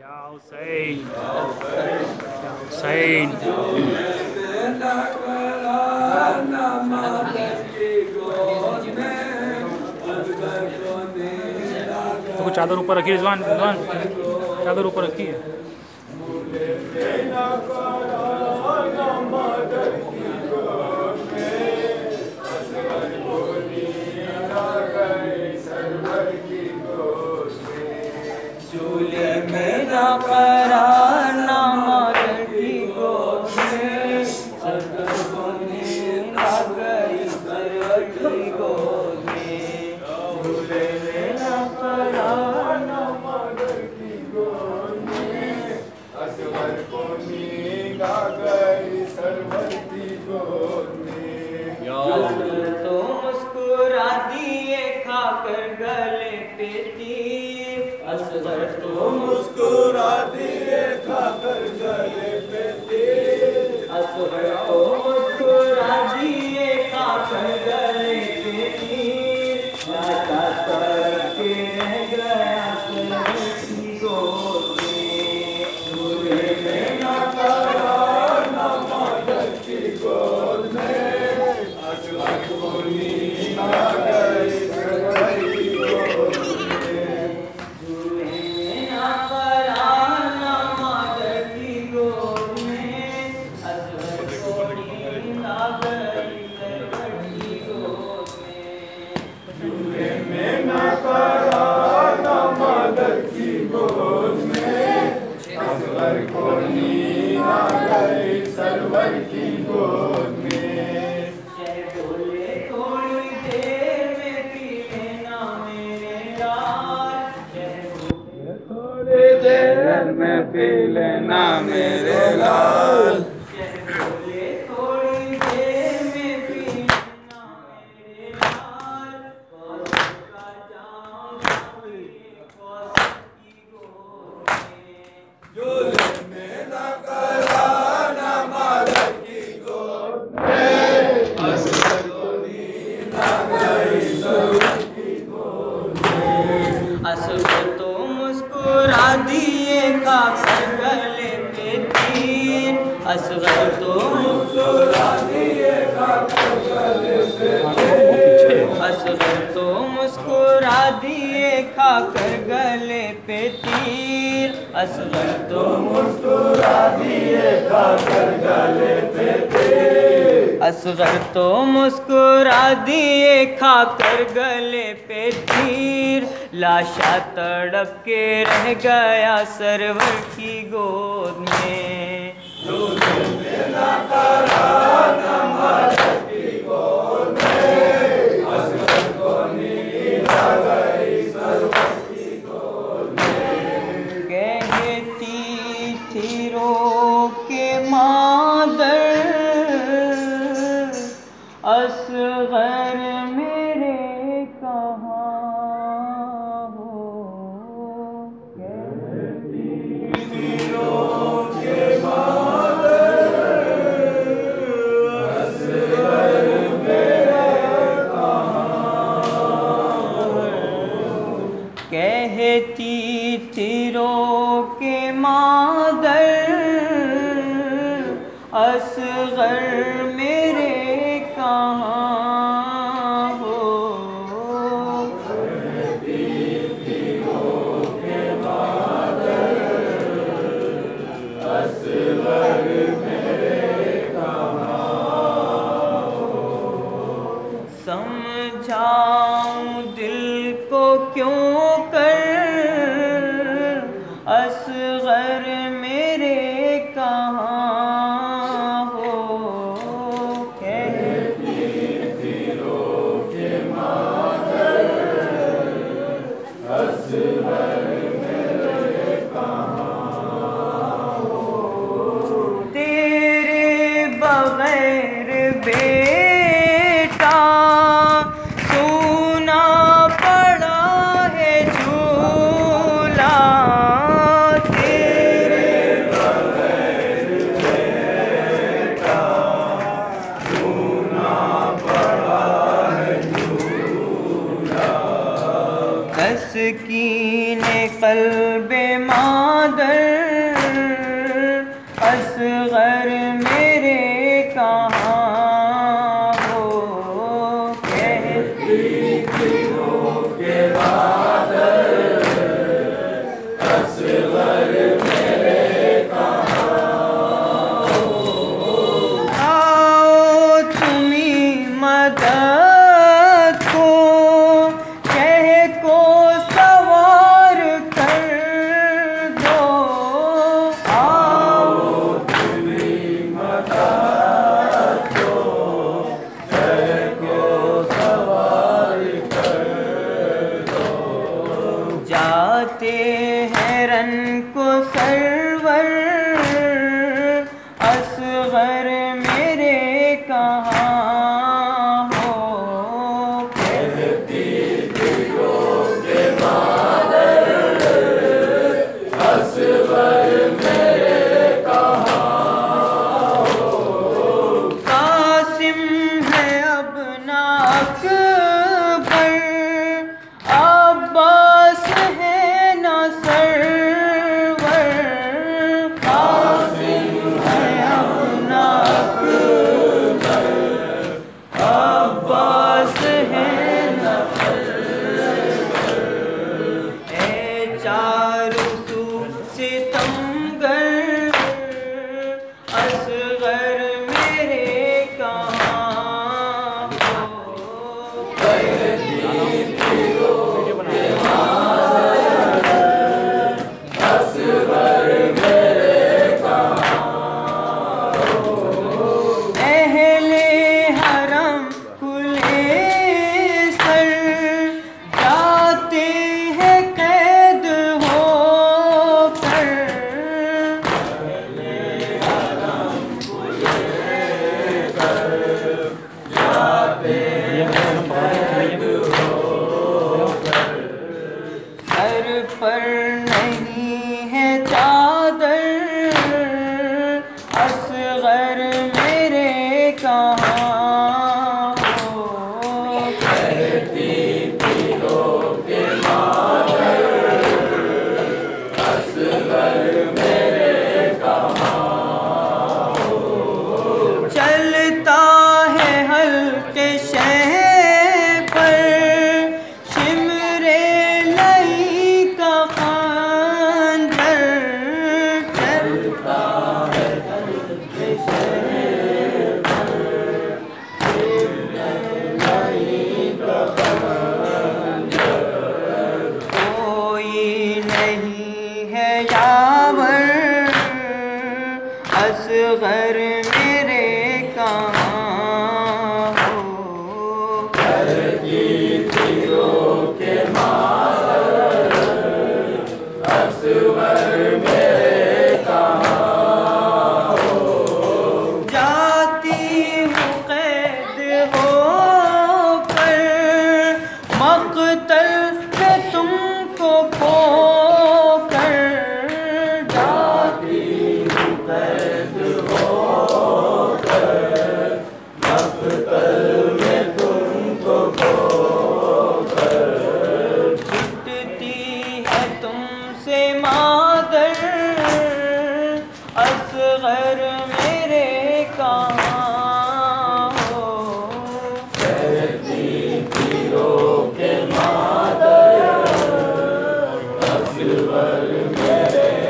या हुसैन या हुसैन। तो चादर ऊपर रखी रिजवान, रिजवान चादर ऊपर रखी है। झूले में ना परार ना मदर की गोद में, सरवर को नींद आ गई सरवर की गोद में। झूले में ना परार ना मदर की गोद में, असवर को नींद आ गई सरवर की गोद में। तो मुस्कुरा दिए खाकर गले पे तीर, असगर तो मुस्कुरा दिए खाकर गले पे तीर, असगर तो मुस्कुरा दिए खाकर गले पे तीर, लाटा करके रह गया सरवर की गोद में। झूले में ना परार ना मदर की गोद में, असवर को नींद आ गई सरवर की गोद में। झूले में ना परार ना मदर की गोद में, असगर को नींद आ गई सरवर की गोद में। झूले में ना परार ना मदर की गोद में, असवर को नींद आ गई सरवर की गोद में। शह बोले थोड़ी देर में पी लेना मेरे लाल, शह बोले थोड़ी देर में पी लेना मेरे लाल, शह बोले थोड़ी देर में पी लेना मेरे लाल। कौसर का जाम सामने कौसर की गोद में। झूले में ना परार ना मदर की गोद में, असवर को नींद आ गई सरवर की गोद में। असगर तो मुस्कुरा दिए खाकर गले पे तीर, असगर तो मुस्कुरा दिए खाकर गले पे असगर तो मुस्कुरा दिए खाकर गले पे तीर, असगर तो मुस्कुरा दिए खाकर गले पे तीर, असगर तो मुस्कुरा दिए खाकर गले पे तीर, लाशा तड़प के रह गया सरवर की गोद में। झूले में ना परार ना मदर की गोद में, असगर को नींद आ गई सरवर की गोद में। कहती थी रो के मादर, असगर मेरे कहाँ हो। कहती थी रो के मादर, असगर मेरे कहाँ हो। समझाऊं दिल को क्यों कर, असगर मेरे कहाँ हो। कहती तेरे बगैर बेटा सुना पड़ा है झूला, तेरे असगर मेरे कहाँ हो। आओ तुम्ही मदद को कह को सवार कर दो। आओ तुम्ही मदद को कह को सवार कर दो। जाते हैं रन को सरवर असगर मेरे कहाँ हो। कहती दिलों के मादर असगर मेरे कहाँ हो। कासिम है अपना अकबर अब्बास है ना सरवर। कासिम है अपना अकबर अब्बास है ना सरवर। ए चारों सू सितमगर असगर मेरे कहाँ हो। असगर मेरे कहाँ हो। अहले हरम कुले सर जाते हैं कैद होकर। सर पर नहीं है चादर असगर मेरे कहाँ हो। कहती दिलों के मादर असगर मेरे कहाँ हो। चलता है हल्के शह पर शिमरे लई का खंजर। चलता है हल्के शह पर शिमरे लई का खंजर। कोई नहीं है यावर असगर मेरे कहाँ हो। कहती दिलों के मादर असगर मेरे